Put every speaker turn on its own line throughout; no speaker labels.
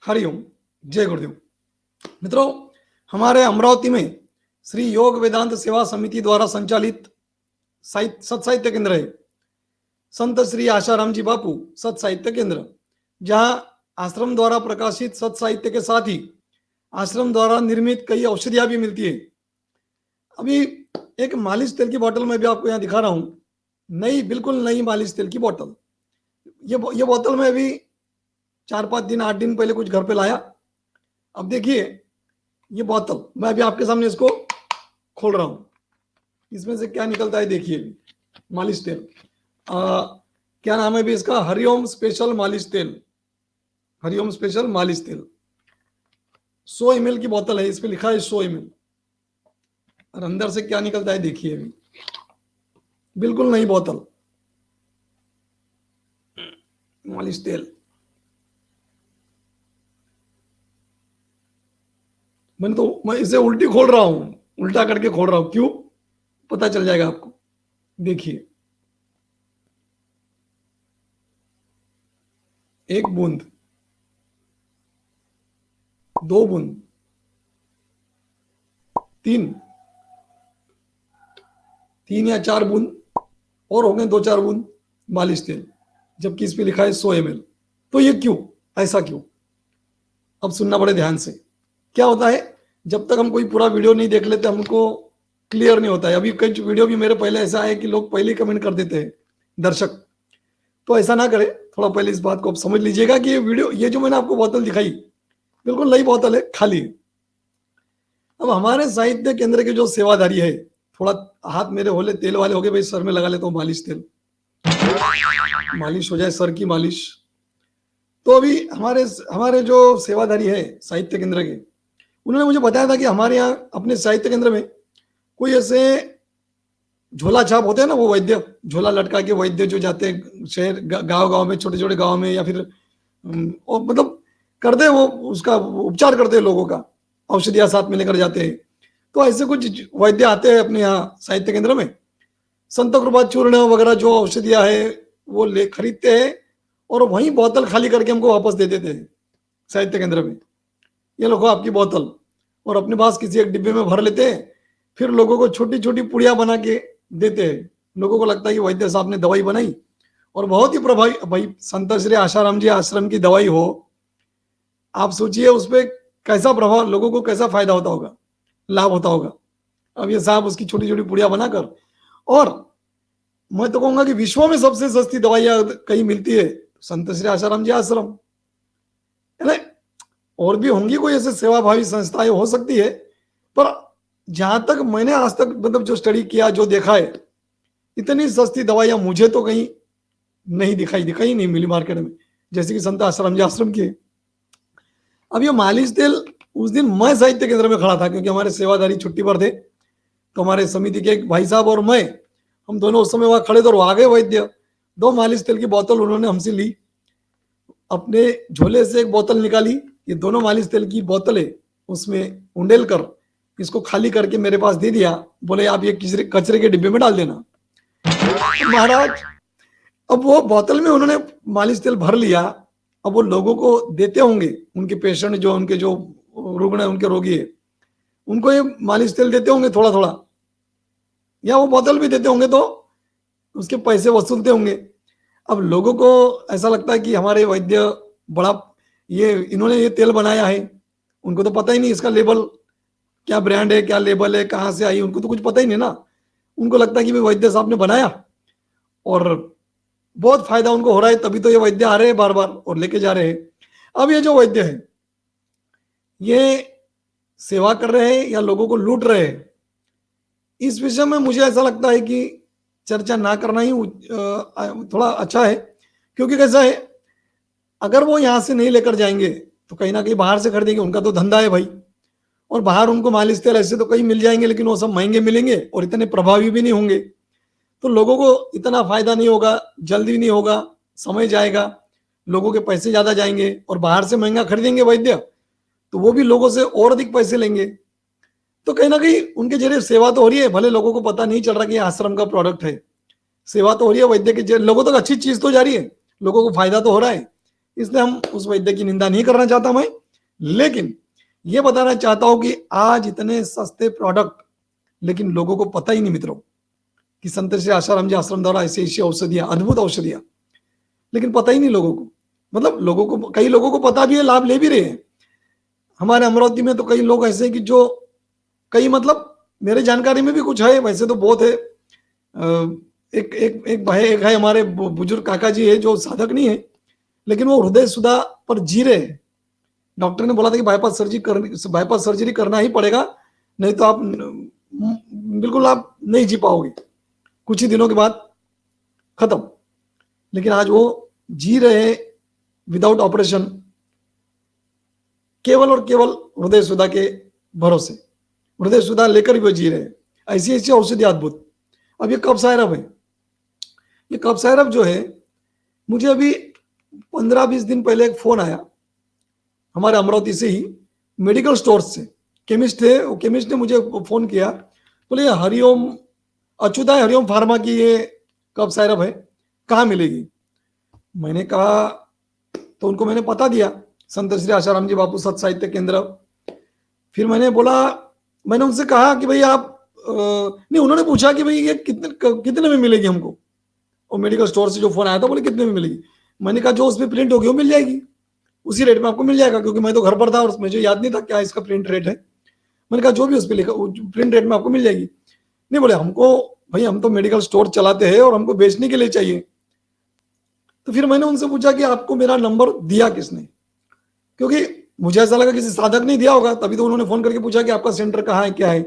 हरिओम। जय गुरुदेव। मित्रों, हमारे अमरावती में श्री योग वेदांत सेवा समिति द्वारा संचालित सत साहित्य केंद्र है, संत श्री आशाराम जी बापू सत साहित्य केंद्र, जहां आश्रम द्वारा प्रकाशित सत साहित्य के साथ ही आश्रम द्वारा निर्मित कई औषधियां भी मिलती है। अभी एक मालिश तेल की बोतल मैं भी आपको यहाँ दिखा रहा हूं, नई, बिल्कुल नई मालिश तेल की बोतल। ये बोतल मैं अभी 4-5 दिन 8 दिन पहले कुछ घर पे लाया। अब देखिए, ये बोतल मैं अभी आपके सामने इसको खोल रहा हूं, इसमें से क्या निकलता है देखिए। मालिश तेल, क्या नाम है भी इसका? हरिओम स्पेशल मालिश तेल। हरिओम स्पेशल मालिश तेल 100 ml की बोतल है, इस पे लिखा है 100 ml। और अंदर से क्या निकलता है देखिए, अभी बिल्कुल नई बोतल मालिश तेल। मैं इसे उल्टी खोल रहा हूं, उल्टा करके खोल रहा हूं, क्यों पता चल जाएगा आपको। देखिए, 1 बूंद, 2 बूंद, 3 या 4 बूंद और हो गए 2-4 बूंद मालिश तेल, जबकि इस पे लिखा है 100 ml। तो ये क्यों, ऐसा क्यों? अब सुनना बड़े ध्यान से। क्या होता है, जब तक हम कोई पूरा वीडियो नहीं देख लेते हमको क्लियर नहीं होता है। अभी कई वीडियो भी मेरे पहले ऐसा है कि लोग पहले ही कमेंट कर देते हैं, दर्शक। तो ऐसा ना करें, थोड़ा पहले इस बात को आप समझ लीजिएगा कि ये वीडियो, ये जो मैंने आपको बोतल दिखाई, बिल्कुल नई बोतल है, खाली है। अब हमारे साहित्य केंद्र के जो सेवाधारी है, थोड़ा हाथ मेरे होले तेल वाले हो गए, भाई सर में लगा लेता हूँ मालिश तेल, मालिश हो जाए सर की मालिश। तो अभी हमारे जो सेवाधारी है साहित्य केंद्र के, उन्होंने मुझे बताया था कि हमारे यहाँ अपने साहित्य केंद्र में कोई ऐसे झोला छाप होते हैं ना, वो वैद्य, झोला लटका के वैद्य जो जाते हैं शहर गांव गांव में, छोटे छोटे गांव में, या फिर और मतलब करते हैं, वो उसका उपचार करते हैं लोगों का, औषधियां साथ में लेकर जाते हैं। तो ऐसे कुछ वैद्य आते हैं अपने यहाँ साहित्य केंद्र में, संत कृपा चूर्ण वगैरह जो औषधियां है वो ले खरीदते हैं और वहीं बोतल खाली करके हमको वापस दे देते हैं साहित्य केंद्र में। ये लोगों आपकी बोतल, और अपने पास किसी एक डिब्बे में भर लेते हैं, फिर लोगों को छोटी छोटी पुड़िया बना के देते हैं। लोगों को लगता है कि वैद्य साहब ने दवाई बनाई और बहुत ही प्रभावी। भाई संत श्री आशाराम जी आश्रम की दवाई हो, आप सोचिए उस पर कैसा प्रभाव, लोगों को कैसा फायदा होता होगा, लाभ होता होगा। अब ये साहब उसकी छोटी छोटी पुड़िया बनाकर, और मैं तो कहूंगा कि विश्व में सबसे सस्ती दवाइयां कहीं मिलती है संत श्री आशाराम जी आश्रम, है ना। और भी होंगी कोई ऐसे सेवाभावी संस्थाएं, हो सकती है, पर जहां तक मैंने आज तक मतलब जो स्टडी किया, जो देखा है, इतनी सस्ती दवाइयां मुझे तो कहीं नहीं दिखाई नहीं मिली मार्केट में, जैसे कि संत आश्रम जी आश्रम की है। अब ये मालिश तेल, उस दिन मैं साहित्य केंद्र में खड़ा था क्योंकि हमारे सेवादारी छुट्टी पर थे, तो हमारे समिति के एक भाई साहब और मैं, हम दोनों उस समय वहां खड़े थे और आ गए वैद्य। 2 मालिश तेल की बोतल उन्होंने हमसे ली, अपने झोले से एक बोतल निकाली, ये दोनों मालिश तेल की बोतलें उसमें उंडेल कर इसको खाली करके मेरे पास दे दिया, बोले आप ये कचरे के डिब्बे में डाल देना। महाराज, अब वो बोतल में उन्होंने मालिश तेल भर लिया, अब वो लोगों को देते होंगे, उनके पेशेंट जो, उनके जो रुग्ण है, उनके रोगी है, उनको ये मालिश तेल देते होंगे थोड़ा थोड़ा, या वो बोतल भी देते होंगे, तो उसके पैसे वसूलते होंगे। अब लोगों को ऐसा लगता है कि हमारे वैद्य बड़ा, ये इन्होंने ये तेल बनाया है, उनको तो पता ही नहीं इसका लेबल क्या, ब्रांड है क्या, लेबल है, कहाँ से आई, उनको तो कुछ पता ही नहीं ना। उनको लगता है कि भाई वैद्य साहब ने बनाया और बहुत फायदा उनको हो रहा है, तभी तो ये वैद्य आ रहे हैं बार बार और लेके जा रहे हैं। अब ये जो वैद्य है, ये सेवा कर रहे हैं या लोगों को लूट रहे हैं, इस विषय में मुझे ऐसा लगता है कि चर्चा ना करना ही थोड़ा अच्छा है। क्योंकि कैसा है, अगर वो यहां से नहीं लेकर जाएंगे तो कहीं ना कहीं बाहर से खरीदेंगे, उनका तो धंधा है भाई, और बाहर उनको मालिश तेल ऐसे तो कहीं मिल जाएंगे, लेकिन वो सब महंगे मिलेंगे और इतने प्रभावी भी नहीं होंगे, तो लोगों को इतना फायदा नहीं होगा, जल्दी नहीं होगा, समय जाएगा, लोगों के पैसे ज्यादा जाएंगे, और बाहर से महंगा खरीदेंगे वैद्य तो वो भी लोगों से और अधिक पैसे लेंगे। तो कहीं ना कहीं उनके जरिए सेवा तो हो रही है, भले लोगों को पता नहीं चल रहा कि आश्रम का प्रोडक्ट है, सेवा तो हो रही है वैद्य के, लोगों तक अच्छी चीज तो जा रही है, लोगों को फायदा तो हो रहा है, इसलिए हम उस वैद्य की निंदा नहीं करना चाहता मैं, लेकिन ये बताना चाहता हूं कि आज इतने सस्ते प्रोडक्ट, लेकिन लोगों को पता ही नहीं मित्रों कि संत श्री आसाराम जी आश्रम द्वारा ऐसी ऐसी औषधियां, अद्भुत औषधियां, लेकिन पता ही नहीं लोगों को। मतलब लोगों को, कई लोगों को पता भी है, लाभ ले भी रहे हैं। हमारे अमरावती में तो कई लोग ऐसे हैं कि जो कई, मतलब मेरे जानकारी में भी कुछ है, वैसे तो बहुत है। एक एक एक भाई, एक है हमारे बुजुर्ग काका जी है जो साधक नहीं है, लेकिन वो हृदय सुधा पर जी रहे हैं। डॉक्टर ने बोला था कि बाईपास सर्जरी करना ही पड़ेगा, नहीं तो आप बिल्कुल आप नहीं जी पाओगे, कुछ ही दिनों के बाद खत्म। लेकिन आज वो जी रहे हैं विदाउट ऑपरेशन, केवल और केवल हृदय सुधा के भरोसे, हृदय सुधा लेकर भी वो जी रहे हैं। ऐसी ऐसी औषधि अद्भुत। अब ये कफ सायरप है, ये कफ सायरप जो है, मुझे अभी 15-20 दिन पहले एक फोन आया हमारे अमरावती से ही, मेडिकल स्टोर से, केमिस्ट थे, वो केमिस्ट ने मुझे फोन किया, बोले हरिओम अच्युता हरिओम फार्मा की ये कफ सायरप है, कहाँ मिलेगी? मैंने कहा, तो उनको मैंने पता दिया, संत श्री आसाराम जी बापू सत साहित्य केंद्र। फिर मैंने बोला, मैंने उनसे कहा कि भाई आप नहीं, उन्होंने पूछा कि भाई ये कितने में मिलेगी हमको, और मेडिकल स्टोर से जो फोन आया था, बोले कितने में मिलेगी? मैंने कहा जो उसमें प्रिंट होगी वो मिल जाएगी, उसी रेट में आपको मिल जाएगा, क्योंकि मैं तो घर पर था और मुझे याद नहीं था क्या इसका प्रिंट रेट है। मैंने कहा जो भी उस पर लिखा प्रिंट रेट में आपको मिल जाएगी। नहीं, बोले हमको भाई, हम तो मेडिकल स्टोर चलाते हैं और हमको बेचने के लिए चाहिए। तो फिर मैंने उनसे पूछा कि आपको मेरा नंबर दिया किसने, क्योंकि मुझे ऐसा लगा किसी साधक ने दिया होगा, तभी तो उन्होंने फोन करके पूछा कि आपका सेंटर कहाँ है, क्या है।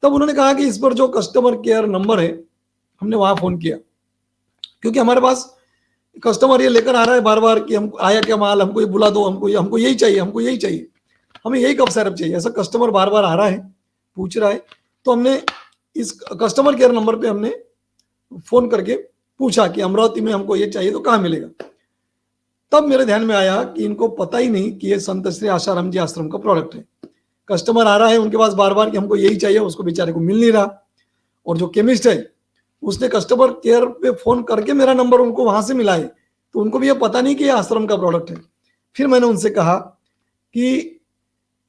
तब उन्होंने कहा कि इस पर जो कस्टमर केयर नंबर है, हमने वहां फोन किया, क्योंकि हमारे पास कस्टमर ये लेकर आ रहा है बार बार कि हम आया क्या माल, हमको ये बुला दो, हमको यही चाहिए, हमको यही चाहिए, हमें यही कफ सिरप चाहिए, ऐसा कस्टमर बार बार आ रहा है, पूछ रहा है। तो हमने इस कस्टमर केयर नंबर पे हमने फोन करके पूछा कि अमरावती में हमको ये चाहिए तो कहाँ मिलेगा। तब मेरे ध्यान में आया कि इनको पता ही नहीं कि ये संत श्री आसाराम जी आश्रम का प्रोडक्ट है। कस्टमर आ रहा है उनके पास बार बार कि हमको यही चाहिए, उसको बेचारे को मिल नहीं रहा, और जो केमिस्ट है उसने कस्टमर केयर पे फोन करके मेरा नंबर उनको वहां से मिला है, तो उनको भी ये पता नहीं कि ये आश्रम का प्रोडक्ट है। फिर मैंने उनसे कहा कि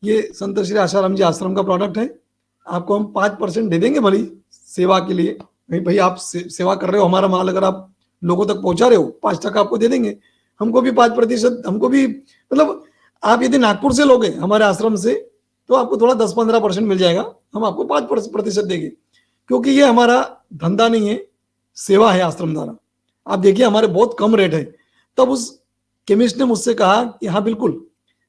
ये संत श्री आसाराम जी आश्रम का प्रोडक्ट है, आपको हम 5% दे देंगे भली सेवा के लिए। भाई आप सेवा कर रहे हो, हमारा माल अगर आप लोगों तक पहुंचा रहे हो, 5% आपको दे देंगे, हमको भी 5%, हमको भी, मतलब आप यदि नागपुर से लोगे हमारे आश्रम से तो आपको थोड़ा 10-15% मिल जाएगा, हम आपको 5% देंगे, क्योंकि ये हमारा धंधा नहीं है, सेवा है आश्रम द्वारा। आप देखिए हमारे बहुत कम रेट है। तब उस केमिस्ट ने मुझसे कहा कि हाँ बिल्कुल,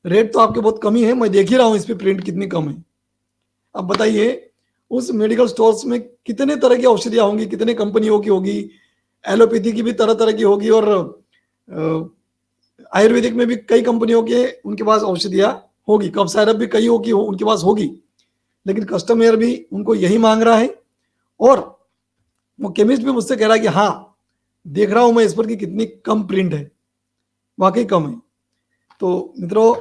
रेट तो आपके बहुत कम ही है, मैं देख ही रहा हूं इस पे प्रिंट कितनी कम है। अब बताइए उस मेडिकल स्टोर्स में कितने तरह की औषधियां होंगी, कितने कंपनियों की होगी, एलोपैथी की भी तरह तरह की होगी, और आयुर्वेदिक में भी कई कंपनियों के उनके पास औषधियां होगी, कफ सायरप भी कई होगी उनके पास होगी, लेकिन कस्टमर भी उनको यही मांग रहा है। और वो केमिस्ट भी मुझसे कह रहा है कि हाँ देख रहा हूं मैं इस पर कि कितनी कम प्रिंट है, वाकई कम है। तो मित्रों,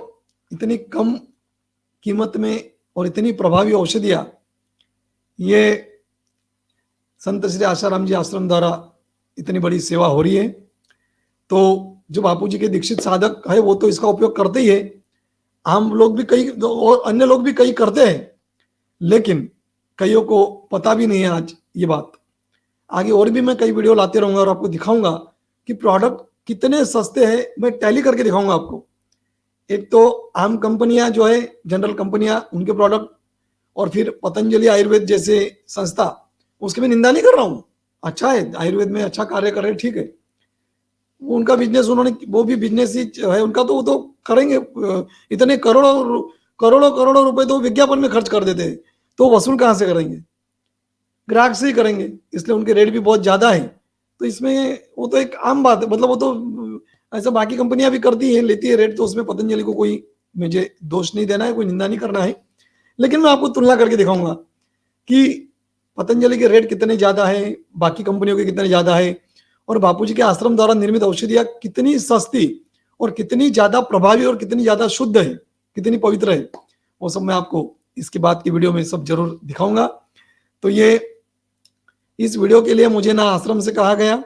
इतनी कम कीमत में और इतनी प्रभावी औषधियां, ये संत श्री आसाराम जी आश्रम द्वारा इतनी बड़ी सेवा हो रही है। तो जो बापू जी के दीक्षित साधक है वो तो इसका उपयोग करते ही है, आम लोग भी कई और अन्य लोग भी कई करते हैं, लेकिन कईयों को पता भी नहीं है आज ये बात। आगे और भी मैं कई वीडियो लाते रहूंगा और आपको दिखाऊंगा कि प्रोडक्ट कितने सस्ते हैं, मैं टैली करके दिखाऊंगा आपको। एक तो आम कंपनियां जो है, जनरल कंपनियां, उनके प्रोडक्ट, और फिर पतंजलि आयुर्वेद जैसे संस्था, उसकी मैं निंदा नहीं कर रहा हूं, अच्छा है, आयुर्वेद में अच्छा कार्य कर रहे हैं, ठीक है, वो उनका बिजनेस, उन्होंने वो भी बिजनेस ही है उनका, तो वो तो करेंगे। इतने करोड़ों करोड़ों करोड़ों रुपए तो विज्ञापन में खर्च कर देते हैं, तो वसूल कहां से करेंगे? ग्राहक से ही करेंगे, इसलिए उनके रेट भी बहुत ज्यादा है। तो इसमें वो तो एक आम बात है, मतलब वो तो ऐसा बाकी कंपनियां भी करती है, लेती है रेट, तो उसमें पतंजलि को कोई मुझे दोष नहीं देना है, कोई निंदा नहीं करना है, लेकिन मैं आपको तुलना करके दिखाऊंगा कि पतंजलि के रेट कितने ज्यादा है, बाकी कंपनियों के कितने ज्यादा है, और बापूजी के आश्रम द्वारा निर्मित औषधियां कितनी सस्ती और कितनी ज्यादा प्रभावी और कितनी ज्यादा शुद्ध है, कितनी पवित्र है, वो सब मैं आपको इसके बाद की वीडियो में सब जरूर दिखाऊंगा। तो इस वीडियो के लिए मुझे ना आश्रम से कहा गया,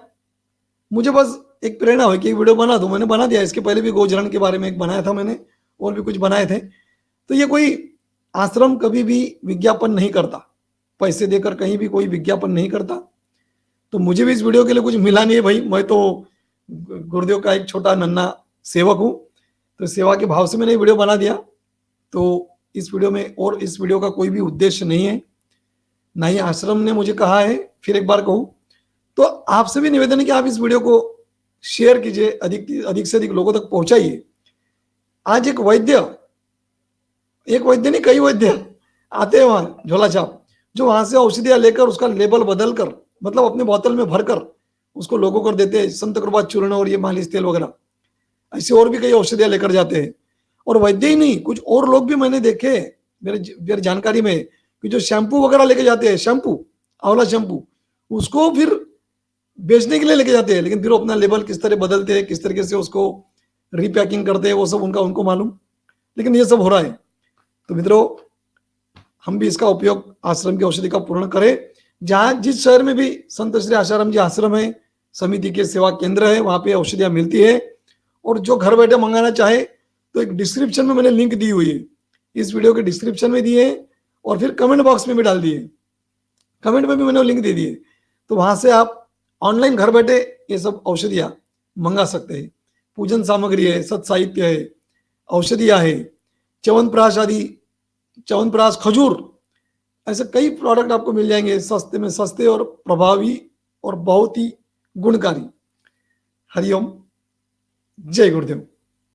मुझे बस एक प्रेरणा हुई कि एक वीडियो बना दूं। मैंने बना दिया। इसके पहले भी गोचरण के बारे में एक बनाया था मैंने, और भी कुछ बनाए थे। तो ये कोई आश्रम कभी भी विज्ञापन नहीं करता, पैसे देकर कहीं भी कोई विज्ञापन नहीं करता। तो मुझे भी इस वीडियो के लिए कुछ मिला नहीं है भाई, मैं तो गुरुदेव का एक छोटा नन्हा सेवक हूँ। तो सेवा के भाव से मैंने वीडियो बना दिया। तो इस वीडियो में, और इस वीडियो का कोई भी उद्देश्य नहीं है, ना ही आश्रम ने मुझे कहा है। फिर एक बार कहूँ तो आपसे भी निवेदन है कि आप इस वीडियो को शेयर कीजिए, अधिक से अधिक लोगों तक पहुंचाइए। आज एक वैद्य नहीं, कई वैद्य आते हैं वहां झोला छाप, जो वहां से औषधियां लेकर उसका लेबल बदल कर, मतलब अपने बोतल में भरकर उसको लोगों को देते हैं, संत कृपा चूर्ण और ये मालिश तेल वगैरह। ऐसे और भी कई औषधियां लेकर जाते हैं। और वैद्य ही नहीं, कुछ और लोग भी मैंने देखे मेरे जानकारी में, कि जो शैम्पू वगैरह लेके जाते हैं, शैम्पू, आंवला शैम्पू, उसको फिर बेचने के लिए लेके जाते हैं। लेकिन फिर अपना लेबल किस तरह बदलते हैं, किस तरीके से उसको रीपैकिंग करते हैं, वो सब उनको मालूम। लेकिन ये सब हो रहा है। तो मित्रों, हम भी इसका उपयोग आश्रम की औषधि का पूर्ण करें। जहां जिस शहर में भी संत श्री आशाराम जी आश्रम है, समिति के सेवा केंद्र है, वहां पे औषधियां मिलती है। और जो घर बैठे मंगाना चाहे तो एक डिस्क्रिप्शन में मैंने लिंक दी हुई है, इस वीडियो के डिस्क्रिप्शन में दिए, और फिर कमेंट बॉक्स में भी डाल दिए, कमेंट में भी मैंने लिंक दे दिए। तो वहां से आप ऑनलाइन घर बैठे ये सब औषधियां मंगा सकते हैं। पूजन सामग्री है, सत साहित्य है, औषधियां है, च्यवनप्राश आदि, च्यवनप्राश, खजूर, ऐसे कई प्रोडक्ट आपको मिल जाएंगे सस्ते में सस्ते और प्रभावी और बहुत ही गुणकारी। हरिओम, जय गुरुदेव।